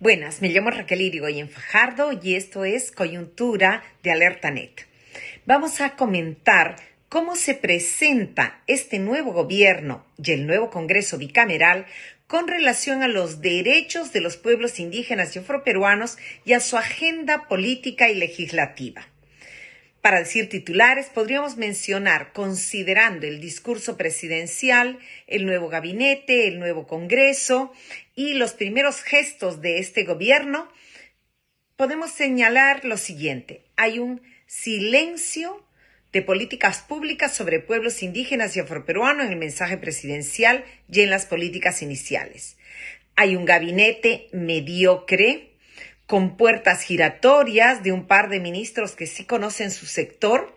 Buenas, me llamo Raquel Irigoyen Fajardo y esto es Coyuntura de AlertaNet. Vamos a comentar cómo se presenta este nuevo gobierno y el nuevo Congreso bicameral con relación a los derechos de los pueblos indígenas y afroperuanos y a su agenda política y legislativa. Para decir titulares, podríamos mencionar, considerando el discurso presidencial, el nuevo gabinete, el nuevo Congreso y los primeros gestos de este gobierno, podemos señalar lo siguiente: hay un silencio de políticas públicas sobre pueblos indígenas y afroperuanos en el mensaje presidencial y en las políticas iniciales. Hay un gabinete mediocre, con puertas giratorias de un par de ministros que sí conocen su sector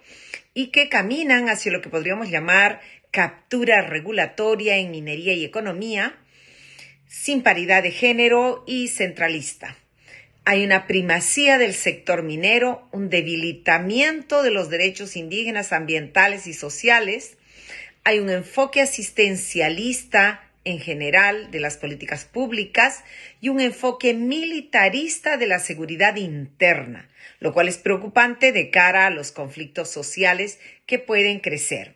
y que caminan hacia lo que podríamos llamar captura regulatoria en minería y economía, sin paridad de género y centralista. Hay una primacía del sector minero, un debilitamiento de los derechos indígenas, ambientales y sociales. Hay un enfoque asistencialista en general de las políticas públicas y un enfoque militarista de la seguridad interna, lo cual es preocupante de cara a los conflictos sociales que pueden crecer.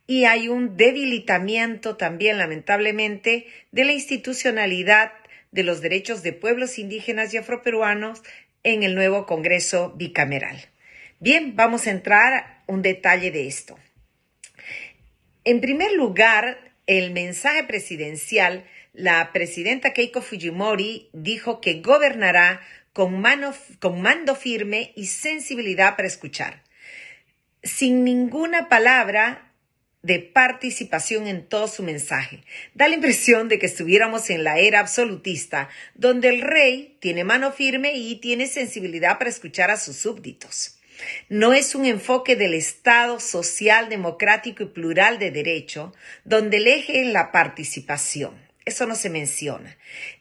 Y hay un debilitamiento también, lamentablemente, de la institucionalidad de los derechos de pueblos indígenas y afroperuanos en el nuevo Congreso bicameral. Bien, vamos a entrar a un detalle de esto. En primer lugar, el mensaje presidencial, la presidenta Keiko Fujimori dijo que gobernará con mando firme y sensibilidad para escuchar, sin ninguna palabra de participación en todo su mensaje. Da la impresión de que estuviéramos en la era absolutista, donde el rey tiene mano firme y tiene sensibilidad para escuchar a sus súbditos. No es un enfoque del Estado social, democrático y plural de derecho, donde el eje es la participación. Eso no se menciona.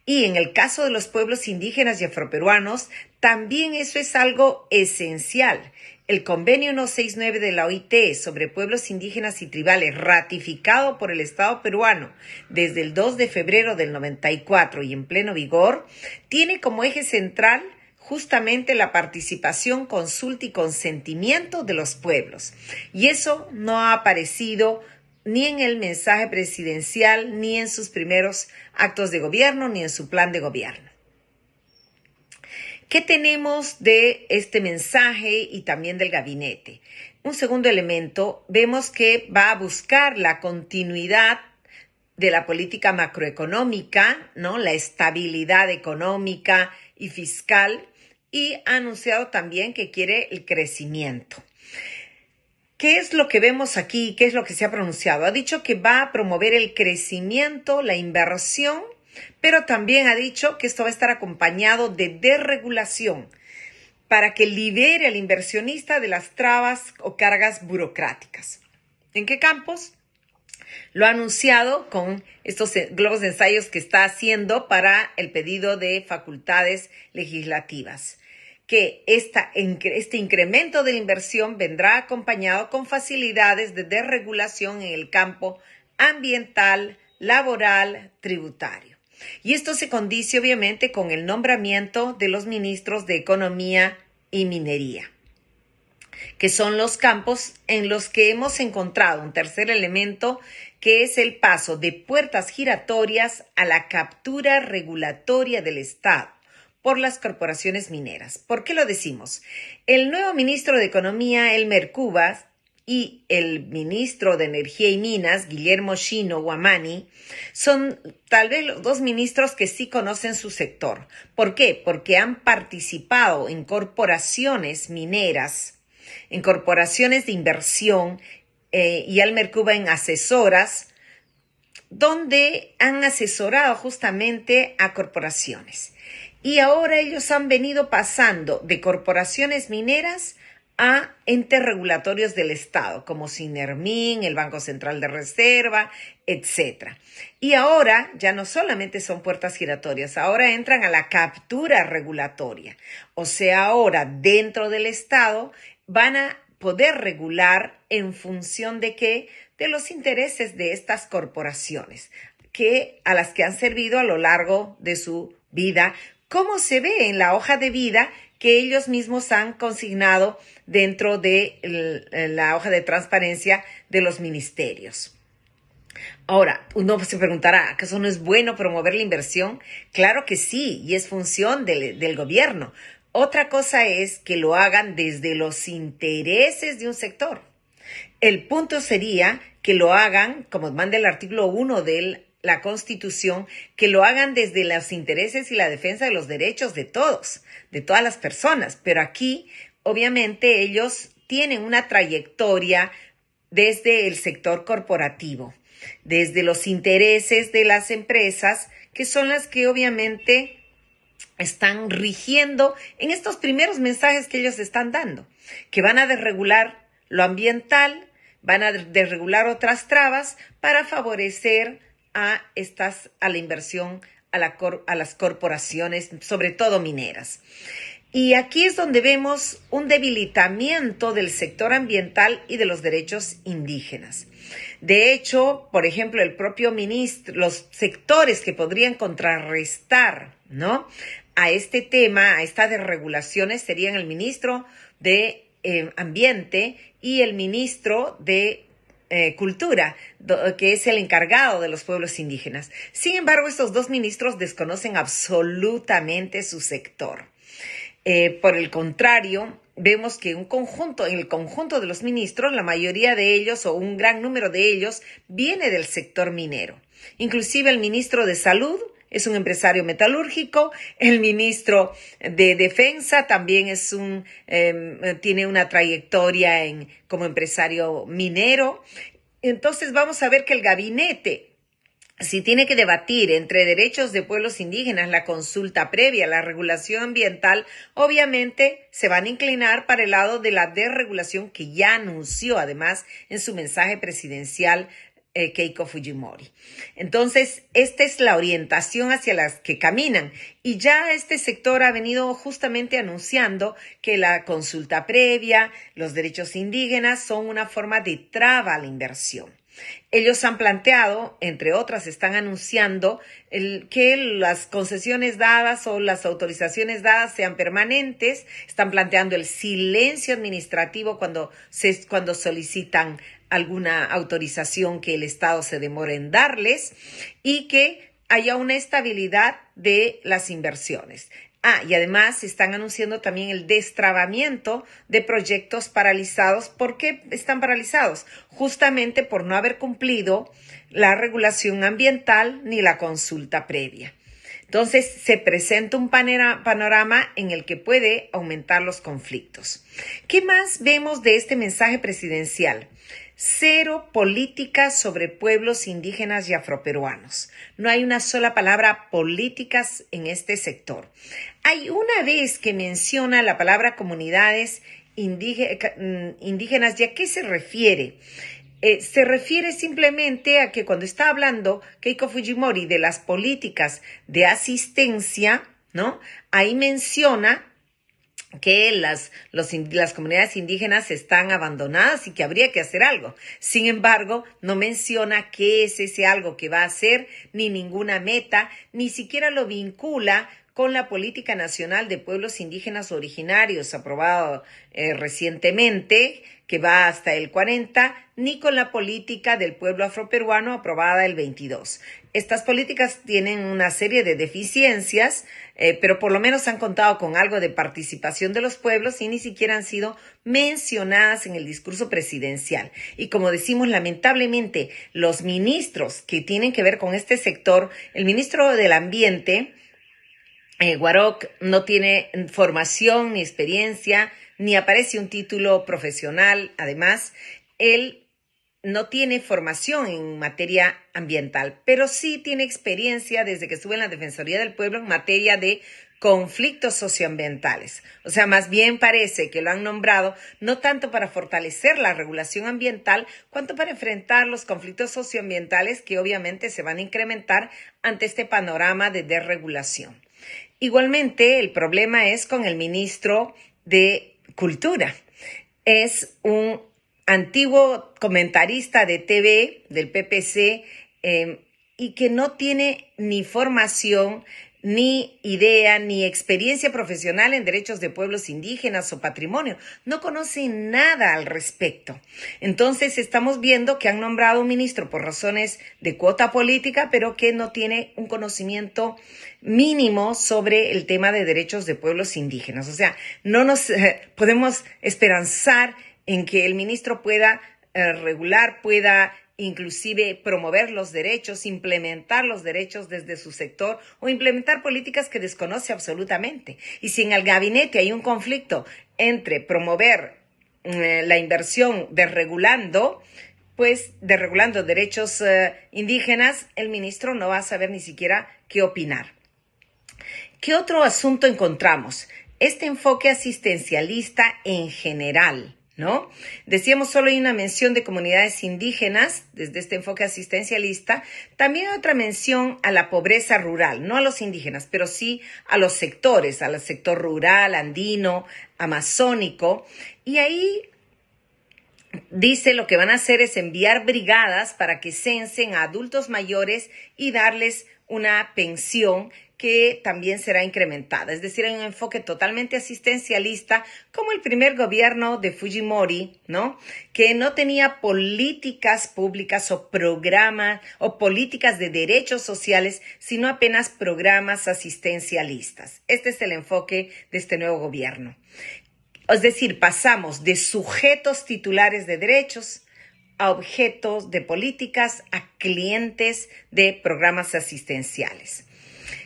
Y en el caso de los pueblos indígenas y afroperuanos, también eso es algo esencial. El convenio 169 de la OIT sobre pueblos indígenas y tribales, ratificado por el Estado peruano desde el 2 de febrero del 94 y en pleno vigor, tiene como eje central justamente la participación, consulta y consentimiento de los pueblos. Y eso no ha aparecido ni en el mensaje presidencial, ni en sus primeros actos de gobierno, ni en su plan de gobierno. ¿Qué tenemos de este mensaje y también del gabinete? Un segundo elemento, vemos que va a buscar la continuidad de la política macroeconómica, ¿no? La estabilidad económica y fiscal, y ha anunciado también que quiere el crecimiento. ¿Qué es lo que vemos aquí? ¿Qué es lo que se ha pronunciado? Ha dicho que va a promover el crecimiento, la inversión, pero también ha dicho que esto va a estar acompañado de desregulación para que libere al inversionista de las trabas o cargas burocráticas. ¿En qué campos? Lo ha anunciado con estos globos de ensayos que está haciendo para el pedido de facultades legislativas, que este incremento de la inversión vendrá acompañado con facilidades de desregulación en el campo ambiental, laboral, tributario. Y esto se condice obviamente con el nombramiento de los ministros de Economía y Minería, que son los campos en los que hemos encontrado un tercer elemento, que es el paso de puertas giratorias a la captura regulatoria del Estado por las corporaciones mineras. ¿Por qué lo decimos? El nuevo ministro de Economía, Elmer Cubas, y el ministro de Energía y Minas, Guillermo Shino Guamani, son tal vez los dos ministros que sí conocen su sector. ¿Por qué? Porque han participado en corporaciones mineras, en corporaciones de inversión, y Elmer Cubas en asesoras, donde han asesorado justamente a corporaciones. Y ahora ellos han venido pasando de corporaciones mineras a entes regulatorios del Estado, como Sinermin, el Banco Central de Reserva, etc. Y ahora ya no solamente son puertas giratorias, ahora entran a la captura regulatoria. O sea, ahora dentro del Estado van a poder regular en función de qué, de los intereses de estas corporaciones, a las que han servido a lo largo de su vida como se ve en la hoja de vida que ellos mismos han consignado dentro de la hoja de transparencia de los ministerios. Ahora, uno se preguntará, ¿acaso no es bueno promover la inversión? Claro que sí, y es función del gobierno. Otra cosa es que lo hagan desde los intereses de un sector. El punto sería que lo hagan, como manda el artículo 1 de la Constitución, que lo hagan desde los intereses y la defensa de los derechos de todos, de todas las personas. Pero aquí, obviamente, ellos tienen una trayectoria desde el sector corporativo, desde los intereses de las empresas, que son las que obviamente están rigiendo en estos primeros mensajes que ellos están dando, que van a desregular lo ambiental, van a desregular otras trabas para favorecer a la inversión a las corporaciones, sobre todo mineras. Y aquí es donde vemos un debilitamiento del sector ambiental y de los derechos indígenas. De hecho, por ejemplo, el propio ministro, los sectores que podrían contrarrestar, ¿no?, a este tema, a estas desregulaciones, serían el ministro de Ambiente y el ministro de Cultura, que es el encargado de los pueblos indígenas. Sin embargo, estos dos ministros desconocen absolutamente su sector. Por el contrario, vemos que en el conjunto de los ministros, la mayoría de ellos o un gran número de ellos viene del sector minero. Inclusive el ministro de Salud es un empresario metalúrgico, el ministro de Defensa también tiene una trayectoria como empresario minero. Entonces vamos a ver que el gabinete, si tiene que debatir entre derechos de pueblos indígenas, la consulta previa, la regulación ambiental, obviamente se van a inclinar para el lado de la desregulación que ya anunció además en su mensaje presidencial Keiko Fujimori. Entonces, esta es la orientación hacia las que caminan y ya este sector ha venido justamente anunciando que la consulta previa, los derechos indígenas son una forma de traba a la inversión. Ellos han planteado, entre otras, están anunciando que las concesiones dadas o las autorizaciones dadas sean permanentes, están planteando el silencio administrativo cuando solicitan alguna autorización que el Estado se demore en darles y que haya una estabilidad de las inversiones. Y además están anunciando también el destrabamiento de proyectos paralizados. ¿Por qué están paralizados? Justamente por no haber cumplido la regulación ambiental ni la consulta previa. Entonces se presenta un panorama en el que puede aumentar los conflictos. ¿Qué más vemos de este mensaje presidencial? Cero políticas sobre pueblos indígenas y afroperuanos. No hay una sola palabra políticas en este sector. Hay una vez que menciona la palabra comunidades indígenas. ¿Y a qué se refiere? Se refiere simplemente a que cuando está hablando Keiko Fujimori de las políticas de asistencia, ¿no?, ahí menciona que las comunidades indígenas están abandonadas y que habría que hacer algo. Sin embargo, no menciona qué es ese algo que va a hacer, ni ninguna meta, ni siquiera lo vincula con la Política Nacional de Pueblos Indígenas Originarios, aprobado recientemente, que va hasta el 40, ni con la política del pueblo afroperuano, aprobada el 22. Estas políticas tienen una serie de deficiencias, pero por lo menos han contado con algo de participación de los pueblos y ni siquiera han sido mencionadas en el discurso presidencial. Y como decimos, lamentablemente, los ministros que tienen que ver con este sector, el ministro del Ambiente, Guaroc, no tiene formación ni experiencia, ni aparece un título profesional. Además, él no tiene formación en materia ambiental, pero sí tiene experiencia desde que estuvo en la Defensoría del Pueblo en materia de conflictos socioambientales. O sea, más bien parece que lo han nombrado no tanto para fortalecer la regulación ambiental, cuanto para enfrentar los conflictos socioambientales que obviamente se van a incrementar ante este panorama de desregulación. Igualmente, el problema es con el ministro de Cultura. Es un antiguo comentarista de TV del PPC y que no tiene ni formación ni idea, ni experiencia profesional en derechos de pueblos indígenas o patrimonio. No conoce nada al respecto. Entonces estamos viendo que han nombrado un ministro por razones de cuota política, pero que no tiene un conocimiento mínimo sobre el tema de derechos de pueblos indígenas. O sea, no nos podemos esperanzar en que el ministro pueda regular, pueda inclusive promover los derechos, implementar los derechos desde su sector o implementar políticas que desconoce absolutamente. Y si en el gabinete hay un conflicto entre promover la inversión desregulando derechos indígenas, el ministro no va a saber ni siquiera qué opinar. ¿Qué otro asunto encontramos? Este enfoque asistencialista en general, ¿no? Decíamos, solo hay una mención de comunidades indígenas desde este enfoque asistencialista. También hay otra mención a la pobreza rural, no a los indígenas, pero sí a los sectores, al sector rural, andino, amazónico. Y ahí dice lo que van a hacer es enviar brigadas para que censen a adultos mayores y darles una pensión que también será incrementada. Es decir, hay un enfoque totalmente asistencialista, como el primer gobierno de Fujimori, ¿no? Que no tenía políticas públicas o programas o políticas de derechos sociales, sino apenas programas asistencialistas. Este es el enfoque de este nuevo gobierno. Es decir, pasamos de sujetos titulares de derechos a objetos de políticas, a clientes de programas asistenciales.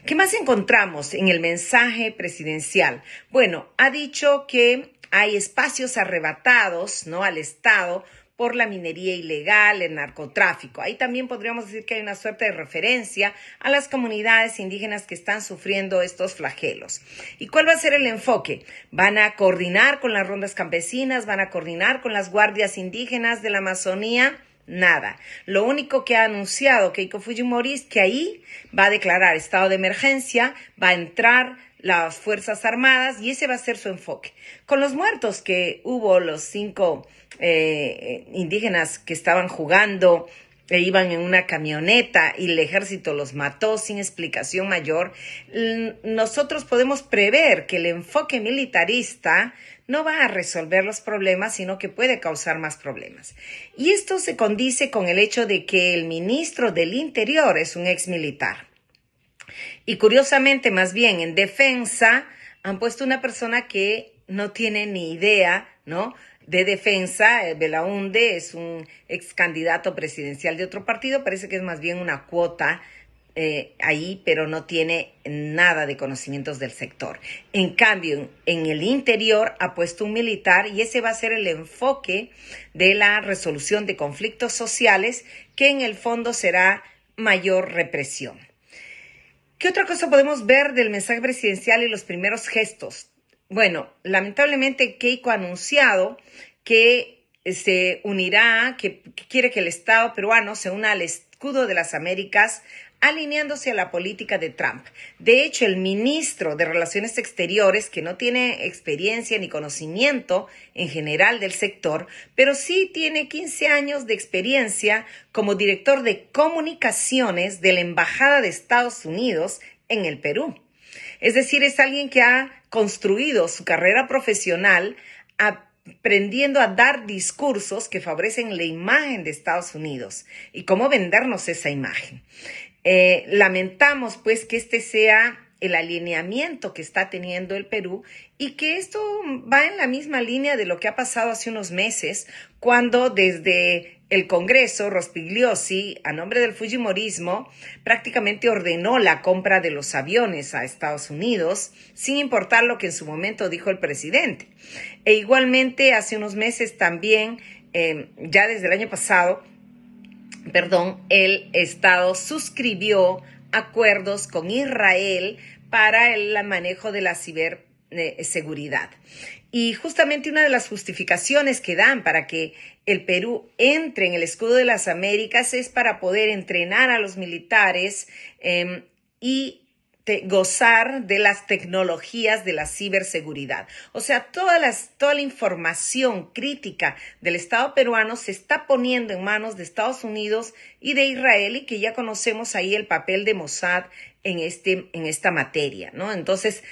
¿Qué más encontramos en el mensaje presidencial? Bueno, ha dicho que hay espacios arrebatados, ¿no?, al Estado por la minería ilegal, el narcotráfico. Ahí también podríamos decir que hay una suerte de referencia a las comunidades indígenas que están sufriendo estos flagelos. ¿Y cuál va a ser el enfoque? ¿Van a coordinar con las rondas campesinas? ¿Van a coordinar con las guardias indígenas de la Amazonía? Nada. Lo único que ha anunciado Keiko Fujimori es que ahí va a declarar estado de emergencia, va a entrar las Fuerzas Armadas y ese va a ser su enfoque. Con los muertos que hubo, los 5 indígenas que estaban jugando e iban en una camioneta y el ejército los mató sin explicación mayor, nosotros podemos prever que el enfoque militarista no va a resolver los problemas, sino que puede causar más problemas. Y esto se condice con el hecho de que el ministro del Interior es un exmilitar. Y curiosamente, más bien en defensa, han puesto una persona que no tiene ni idea, ¿no?, de defensa. Belaúnde es un ex candidato presidencial de otro partido, parece que es más bien una cuota ahí, pero no tiene nada de conocimientos del sector. En cambio, en el interior ha puesto un militar y ese va a ser el enfoque de la resolución de conflictos sociales, que en el fondo será mayor represión. ¿Qué otra cosa podemos ver del mensaje presidencial y los primeros gestos? Bueno, lamentablemente Keiko ha anunciado que se unirá, que quiere que el Estado peruano se una al escudo de las Américas, alineándose a la política de Trump. De hecho, el ministro de Relaciones Exteriores, que no tiene experiencia ni conocimiento en general del sector, pero sí tiene 15 años de experiencia como director de comunicaciones de la Embajada de Estados Unidos en el Perú. Es decir, es alguien que ha construido su carrera profesional aprendiendo a dar discursos que favorecen la imagen de Estados Unidos y cómo vendernos esa imagen. Lamentamos pues que este sea el alineamiento que está teniendo el Perú y que esto va en la misma línea de lo que ha pasado hace unos meses, cuando desde el Congreso Rospigliosi, a nombre del Fujimorismo, prácticamente ordenó la compra de los aviones a Estados Unidos, sin importar lo que en su momento dijo el presidente. E igualmente hace unos meses también, ya desde el año pasado, el Estado suscribió acuerdos con Israel para el manejo de la ciberseguridad. Y justamente una de las justificaciones que dan para que el Perú entre en el escudo de las Américas es para poder entrenar a los militares y gozar de las tecnologías de la ciberseguridad. O sea, toda la información crítica del Estado peruano se está poniendo en manos de Estados Unidos y de Israel, y que ya conocemos ahí el papel de Mossad en esta materia, ¿no? Entonces,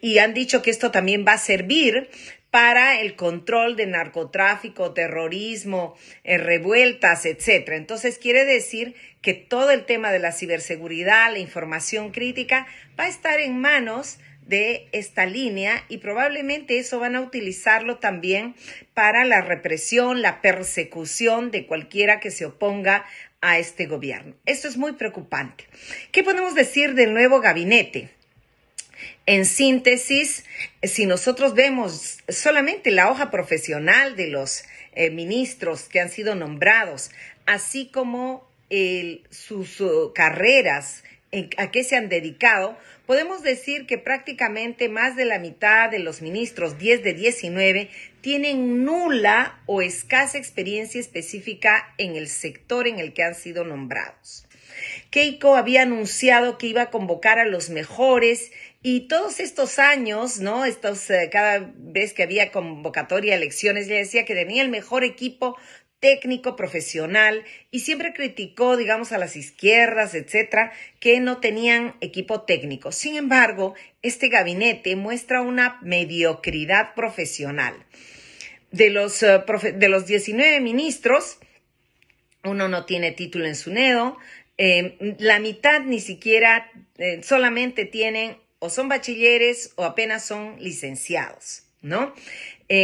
y han dicho que esto también va a servir para el control de narcotráfico, terrorismo, revueltas, etcétera. Entonces, quiere decir que todo el tema de la ciberseguridad, la información crítica, va a estar en manos de esta línea y probablemente eso van a utilizarlo también para la represión, la persecución de cualquiera que se oponga a este gobierno. Esto es muy preocupante. ¿Qué podemos decir del nuevo gabinete? En síntesis, si nosotros vemos solamente la hoja profesional de los ministros que han sido nombrados, así como sus carreras, a qué se han dedicado, podemos decir que prácticamente más de la mitad de los ministros, 10 de 19, tienen nula o escasa experiencia específica en el sector en el que han sido nombrados. Keiko había anunciado que iba a convocar a los mejores y todos estos años, ¿no? Cada vez que había convocatoria, elecciones, ella decía que tenía el mejor equipo técnico, profesional, y siempre criticó, digamos, a las izquierdas, etcétera, que no tenían equipo técnico. Sin embargo, este gabinete muestra una mediocridad profesional. De los 19 ministros, uno no tiene título en SUNEDO, la mitad ni siquiera, solamente tienen o son bachilleres o apenas son licenciados, ¿no?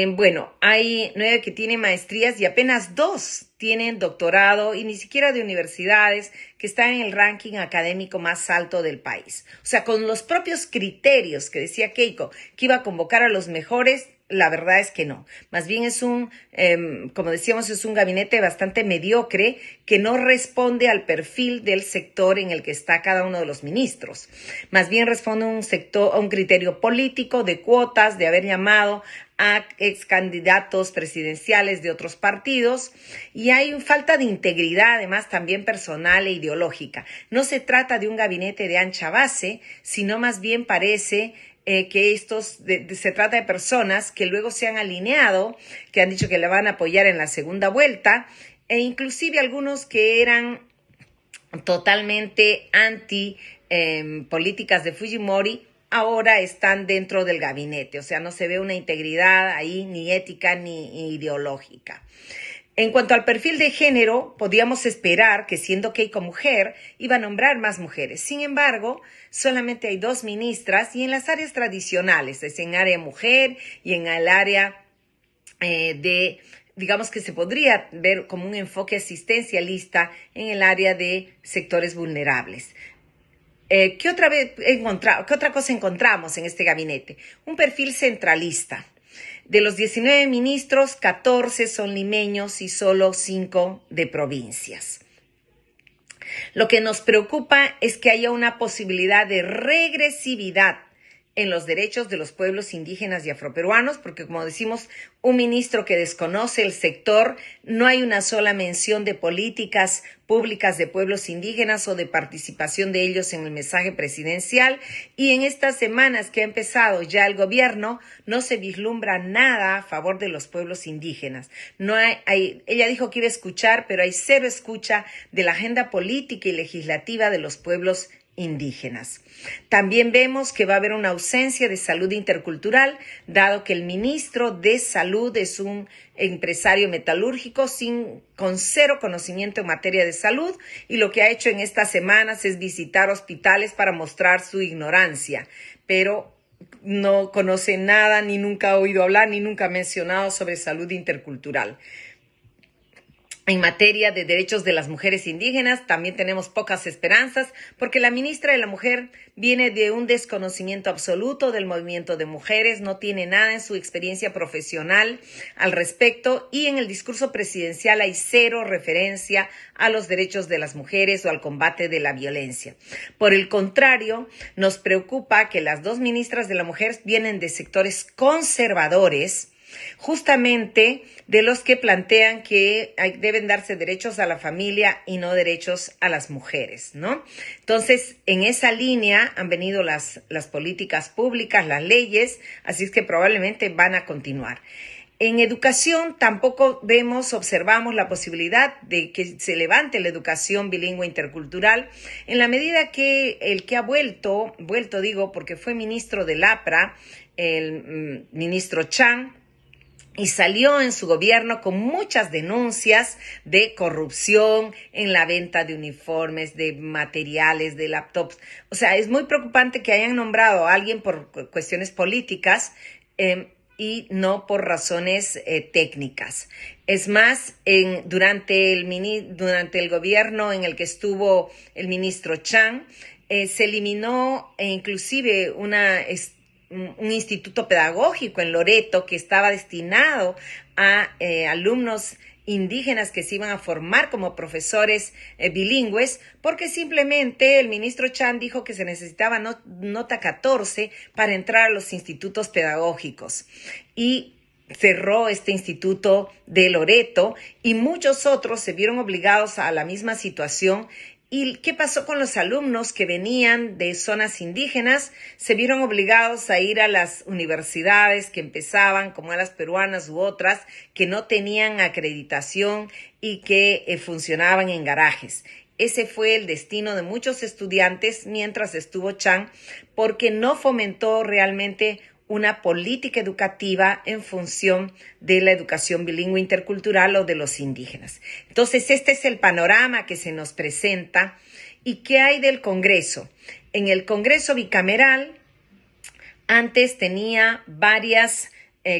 Bueno, hay 9 que tienen maestrías y apenas 2 tienen doctorado y ni siquiera de universidades que están en el ranking académico más alto del país. O sea, con los propios criterios que decía Keiko, que iba a convocar a los mejores, la verdad es que no. Más bien es como decíamos, es un gabinete bastante mediocre que no responde al perfil del sector en el que está cada uno de los ministros. Más bien responde a un criterio político de cuotas, de haber llamado a ex candidatos presidenciales de otros partidos, y hay falta de integridad, además también personal e ideológica. No se trata de un gabinete de ancha base, sino más bien parece que se trata de personas que luego se han alineado, que han dicho que le van a apoyar en la segunda vuelta, e inclusive algunos que eran totalmente anti políticas de Fujimori, ahora están dentro del gabinete. O sea, no se ve una integridad ahí, ni ética ni ideológica. En cuanto al perfil de género, podíamos esperar que, siendo Keiko mujer, iba a nombrar más mujeres. Sin embargo, solamente hay 2 ministras, y en las áreas tradicionales, es en área mujer y en el área digamos que se podría ver como un enfoque asistencialista en el área de sectores vulnerables. ¿Qué otra cosa encontramos en este gabinete? Un perfil centralista. De los 19 ministros, 14 son limeños y solo 5 de provincias. Lo que nos preocupa es que haya una posibilidad de regresividad en los derechos de los pueblos indígenas y afroperuanos, porque, como decimos, un ministro que desconoce el sector, no hay una sola mención de políticas públicas de pueblos indígenas o de participación de ellos en el mensaje presidencial, y en estas semanas que ha empezado ya el gobierno, no se vislumbra nada a favor de los pueblos indígenas. Ella dijo que iba a escuchar, pero hay cero escucha de la agenda política y legislativa de los pueblos indígenas. También vemos que va a haber una ausencia de salud intercultural, dado que el ministro de Salud es un empresario metalúrgico con cero conocimiento en materia de salud, y lo que ha hecho en estas semanas es visitar hospitales para mostrar su ignorancia, pero no conoce nada, ni nunca ha oído hablar, ni nunca ha mencionado sobre salud intercultural. En materia de derechos de las mujeres indígenas también tenemos pocas esperanzas, porque la ministra de la Mujer viene de un desconocimiento absoluto del movimiento de mujeres, no tiene nada en su experiencia profesional al respecto, y en el discurso presidencial hay cero referencia a los derechos de las mujeres o al combate de la violencia. Por el contrario, nos preocupa que las 2 ministras de la Mujer vienen de sectores conservadores, justamente de los que plantean que deben darse derechos a la familia y no derechos a las mujeres, ¿no? Entonces, en esa línea han venido las políticas públicas, las leyes, así es que probablemente van a continuar. En educación tampoco observamos la posibilidad de que se levante la educación bilingüe intercultural en la medida que el que ha vuelto digo porque fue ministro del APRA, el ministro Chan, y salió en su gobierno con muchas denuncias de corrupción en la venta de uniformes, de materiales, de laptops. O sea, es muy preocupante que hayan nombrado a alguien por cuestiones políticas y no por razones técnicas. Es más, durante el gobierno en el que estuvo el ministro Chan, se eliminó inclusive un instituto pedagógico en Loreto que estaba destinado a alumnos indígenas que se iban a formar como profesores bilingües, porque simplemente el ministro Chan dijo que se necesitaba nota 14 para entrar a los institutos pedagógicos. Y cerró este instituto de Loreto y muchos otros se vieron obligados a la misma situación. ¿Y qué pasó con los alumnos que venían de zonas indígenas? Se vieron obligados a ir a las universidades que empezaban, como a las peruanas u otras, que no tenían acreditación y que funcionaban en garajes. Ese fue el destino de muchos estudiantes mientras estuvo Chan, porque no fomentó realmente una política educativa en función de la educación bilingüe intercultural o de los indígenas. Entonces, este es el panorama que se nos presenta. ¿Y qué hay del Congreso? En el Congreso bicameral, antes tenía varias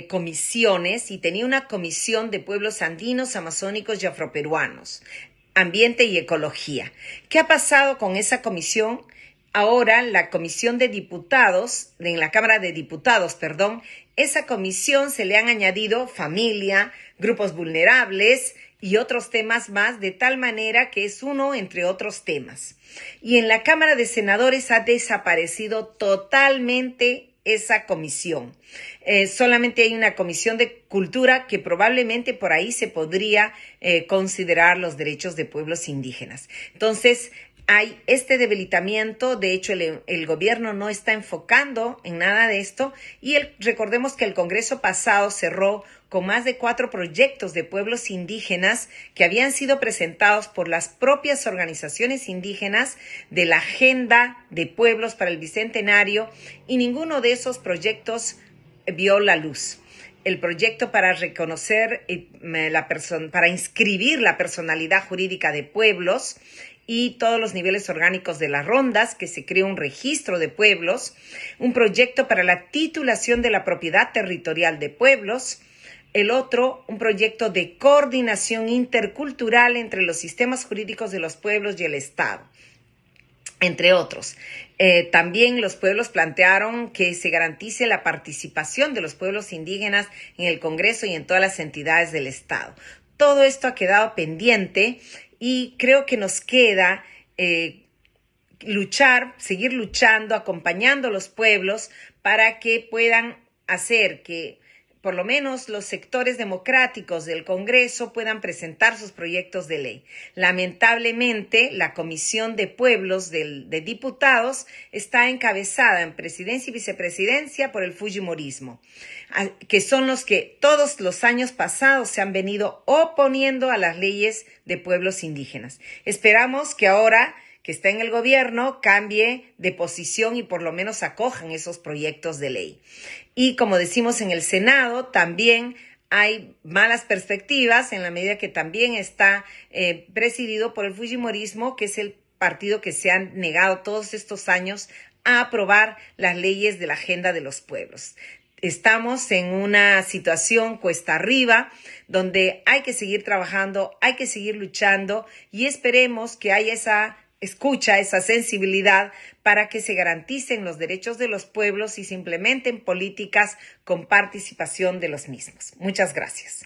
comisiones y tenía una comisión de pueblos andinos, amazónicos y afroperuanos, ambiente y ecología. ¿Qué ha pasado con esa comisión? Ahora la Comisión de Diputados, en la Cámara de Diputados, esa comisión se le han añadido familia, grupos vulnerables y otros temas más, de tal manera que es uno entre otros temas. Y en la Cámara de Senadores ha desaparecido totalmente esa comisión. Solamente hay una comisión de cultura que probablemente por ahí se podría considerar los derechos de pueblos indígenas. Entonces, hay este debilitamiento. De hecho, el gobierno no está enfocando en nada de esto y recordemos que el Congreso pasado cerró con más de 4 proyectos de pueblos indígenas que habían sido presentados por las propias organizaciones indígenas de la Agenda de Pueblos para el Bicentenario, y ninguno de esos proyectos vio la luz. El proyecto para reconocer, para inscribir la personalidad jurídica de pueblos y todos los niveles orgánicos de las rondas, que se cree un registro de pueblos, un proyecto para la titulación de la propiedad territorial de pueblos, el otro, un proyecto de coordinación intercultural entre los sistemas jurídicos de los pueblos y el Estado, entre otros. También los pueblos plantearon que se garantice la participación de los pueblos indígenas en el Congreso y en todas las entidades del Estado. Todo esto ha quedado pendiente y creo que nos queda seguir luchando, acompañando a los pueblos para que puedan hacer que por lo menos los sectores democráticos del Congreso puedan presentar sus proyectos de ley. Lamentablemente, la Comisión de Pueblos de Diputados está encabezada en presidencia y vicepresidencia por el fujimorismo, que son los que todos los años pasados se han venido oponiendo a las leyes de pueblos indígenas. Esperamos que ahora que está en el gobierno cambie de posición y por lo menos acojan esos proyectos de ley. Y como decimos en el Senado, también hay malas perspectivas en la medida que también está presidido por el fujimorismo, que es el partido que se ha negado todos estos años a aprobar las leyes de la Agenda de los Pueblos. Estamos en una situación cuesta arriba donde hay que seguir trabajando, hay que seguir luchando y esperemos que haya esa escucha, esa sensibilidad para que se garanticen los derechos de los pueblos y se implementen políticas con participación de los mismos. Muchas gracias.